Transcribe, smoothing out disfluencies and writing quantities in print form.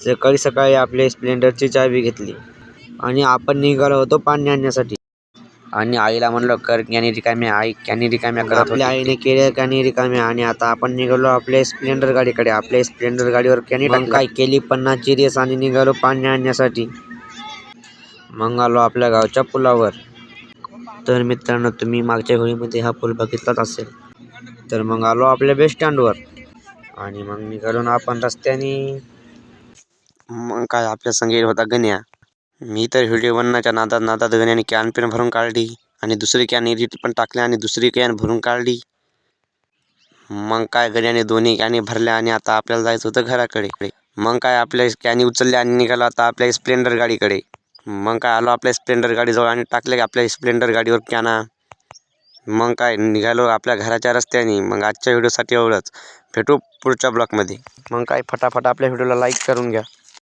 सकाळी सकाळी आपल्या स्प्लेंडरची चावी घेतली आणि आपण निघालो होतो पाणी आणण्यासाठी. आणि आईला म्हणलं कर कॅनी रिकाम्या. आई कॅनी रिकाम्या करत होती. आपल्या आईने केल्या कॅनी रिकाम्या आणि आता आपण निघालो आपल्या स्प्लेंडर गाडीकडे. आपल्या स्प्लेंडर गाडीवर कॅनी टाकल्या. काय केली 50ची रेस आणि निघालो पाणी आणण्यासाठी. मग आलो आपल्या गावच्या पुलावर. तर मित्रांनो, तुम्ही मागच्या व्हिडिओमध्ये हा पूल बघितलाच असेल. तर मग आलो आपल्या बस स्टँडवर आणि मग निघालो ना आपण रस्त्याने. मग काय आपल्या संगे होता गण्या. मी तर व्हिडिओ बनवण्याच्या नादात गण्याने कॅन पेन भरून काढली आणि दुसरी कॅन एडिट पण टाकली आणि दुसरी कॅन भरून काढली. मग काय गण्याने दोन्ही कॅनी भरल्या आणि आता आपल्याला जायचं होतं घराकडे. मग काय आपल्या कॅनी उचलल्या आणि निघालो आता आपल्या स्प्लेंडर गाडीकडे. मग काय आलो आपल्या स्प्लेंडर गाडीजवळ आणि टाकले आपल्या स्प्लेंडर गाडीवर कॅना. मग काय निघालो आपल्या घराच्या रस्त्याने. मग आजच्या व्हिडिओसाठी एवढंच. भेटू पुढच्या ब्लॉगमध्ये. मग काय फटाफट आपल्या व्हिडिओला लाईक करून घ्या.